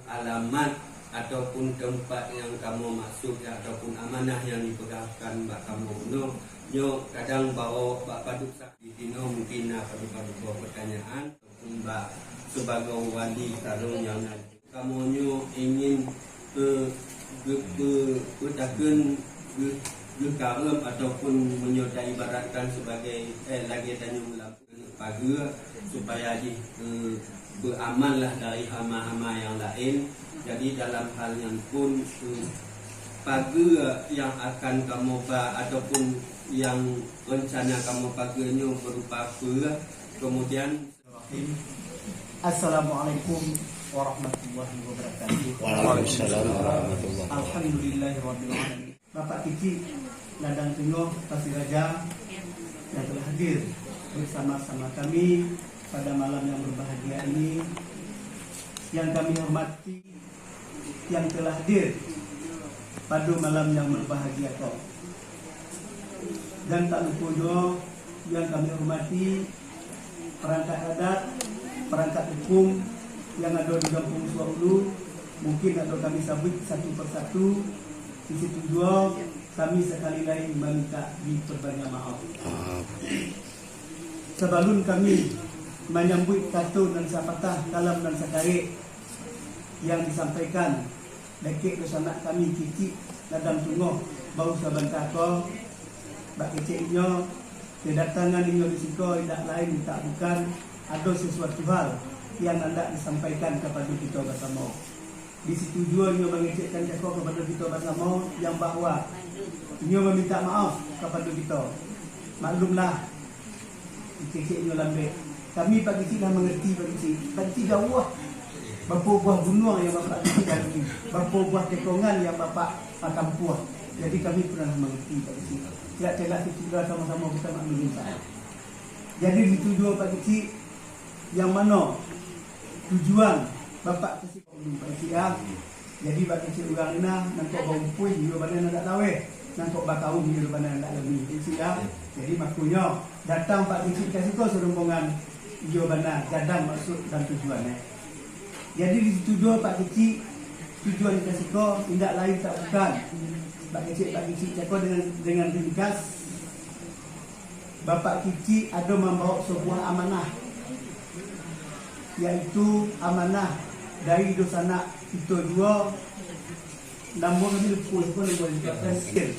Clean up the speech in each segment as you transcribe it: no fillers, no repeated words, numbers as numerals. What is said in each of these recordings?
alamat ataupun tempat yang kamu maksud ataupun amanah yang dipegahkan mbak kamu nyo kadang bawa mbak paduk sakit dino mungkin padu bawa pertanyaan ataupun mbak sebagai wali tarung yang kamu nyo ingin bertakun berkarem ataupun menyodai ibaratkan sebagai lagi tanya ulang pagar supaya beramallah dari hama-hama yang lain. Jadi dalam hal yang pun pagar yang akan kamu ataupun yang rencana kamu pagarnya berupa apa, kemudian Assalamualaikum warahmatullahi wabarakatuh. Waalaikumsalam warahmatullahi wabarakatuh. Alhamdulillahirabbil alamin. Bapak Kiki Ladang Tengah Pasir Raja yang telah hadir bersama-sama kami pada malam yang berbahagia ini, yang kami hormati yang telah hadir pada malam yang berbahagia kau, dan tak lupa juga yang kami hormati perangkat adat, perangkat hukum yang ada di Kampung Suaulu. Mungkin ada kami sabut satu persatu. Di situ juga kami sekali lagi meminta diperbanyak maaf. Sebelum kami menyambut kata dan sapatah kalam dan sakarik yang disampaikan dekik bersama kami Kiki Ladang Tengah bau sabantah ko bak keciknya kedatangan ini risiko tidak lain tak bukan ada sesuatu hal yang hendak disampaikan kepada kita bersama. Di situ juga dia mengecekkan jeko kepada kita bersama yang bahawa dia meminta maaf kepada kita. Maklumlah keciknya lambek. Kami pagi ini dah mengerti pagi jauh berapa buah gunung yang bapak kecikkan ini, berapa buah tekongan yang bapak akan puah. Jadi kami pernah mengerti pagi ini. Tidak kita sama-sama kita maklum saya. Jadi dituju Pak Kecik yang mana tujuan bapak kasih Pak Kecik ya. Jadi Pak Kecik orang ini nampak bau pui di mana nak tahu nampak bakau di mana nak lebih Kecik ya. Jadi makanya datang Pak Kecik kasih kau serombongan di mana gadang maksud dan tujuannya. Jadi dituju Pak Kecik tujuan kasih kau tidak lain tak bukan Pak Kecik cakap dengan ringkas Bapak Kecik ada membawa sebuah amanah, yaitu amanah dari dosana kita dua namun kami lupa boleh dikatakan skill.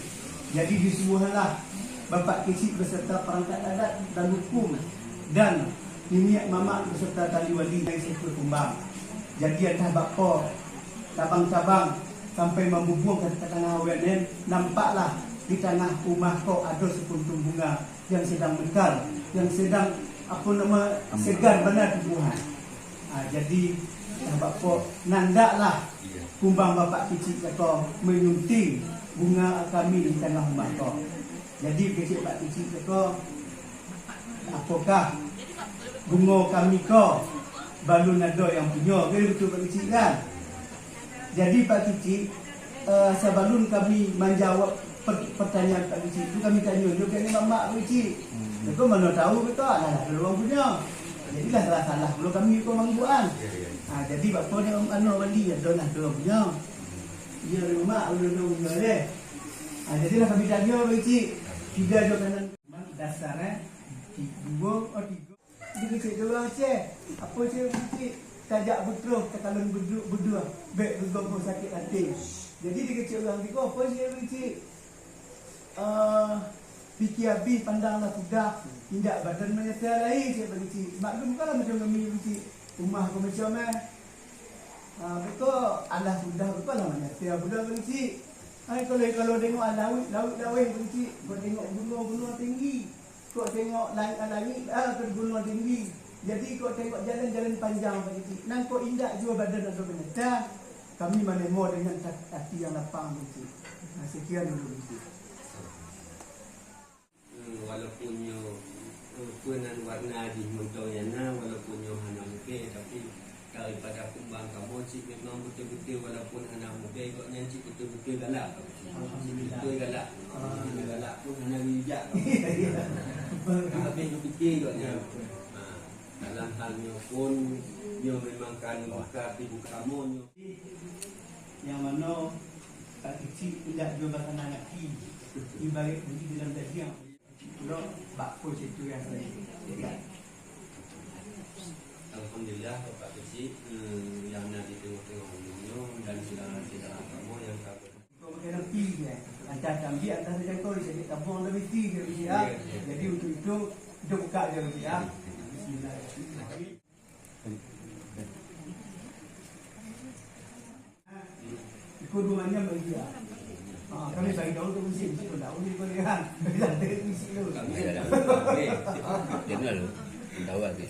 Jadi disuruhlah Bapak Kecik beserta perangkat adat dan hukum dan niniak mamak beserta tali wali dari sektor kumbang. Jadi ada bapa cabang-cabang sampai membubuh ke tengah awan, nampaklah di tengah rumah kau ada sepuntung bunga yang sedang mekar, yang sedang segar benar tumbuhan. Jadi bapak nandaklah kumbang Bapak Kecik kau menyunting bunga kami di tengah rumah kau. Jadi Kecik Pak Kecik kau, apakah bunga kami kau balun ada yang punya? Betul Pak Kecik kan? Jadi Pak Kecik, sebelum kami menjawab pertanyaan Pak Kecik itu, kami tanya juga ni Mak Kecik. Kau mana tahu betul ada orang punya. Jadilah salah kalau kami kau mangguan. Jadi bapa ni mana wali ada lah orang punya. Dia rumah udah punya deh. Jadilah kami tanya Pak Kecik, tiga ada kanan dasarnya 2 atau 3. Dia Kecik doang cek. Apa cek Kecik? Tajak betul kalau berdua baik bergabung sakit hati. Jadi dia kecil orang tiga apa dia Kecik? Fikir habis pandanglah sudah tidak badan menyata lain saya Kecik. Maklum kan macam kami Kecik. Rumah aku macam betul Allah sudah betul lah menyata budak Kecik. Kalau tengok laut Kecik, kau tengok gunung tinggi. Kau tengok langit gunung tinggi. Jadi kau tengok jalan-jalan panjang Pak Kecik. Nang kau indah juga badan atau benar. Kami menemu dengan hati yang lapang Kecik. Sekian dulu Kecik. Walaupun punan warna di montongnya, walaupun hanya muka, tapi daripada kumbang kamu cik memang betul-betul walaupun anak muda kau nyanyi betul-betul galak. Betul galak. Galak pun hanya bijak. Habis fikir kau ni. dalam halnya pun nyo memang kan buka ibu kamu nyo yang mana tak kecil tidak jual makanan lagi ibarat beli dalam daging itu bakpo situ yang saya lihat. Alhamdulillah Bapak Kecil yang nanti tengok-tengok nyo dan saudara-saudara kamu yang kabar. Kau pakai nanti ya, antara kami antara saja kau jadi tabung lebih tinggi ya. Jadi untuk itu kita buka je ya. Bismillahirrahmanirrahim. Ikut rumahnya bagi ya. Kami bagi tahu tu mesti tahu ni kau lihat. Kita mesti dulu. Kami ada. Dia lalu tahu lagi.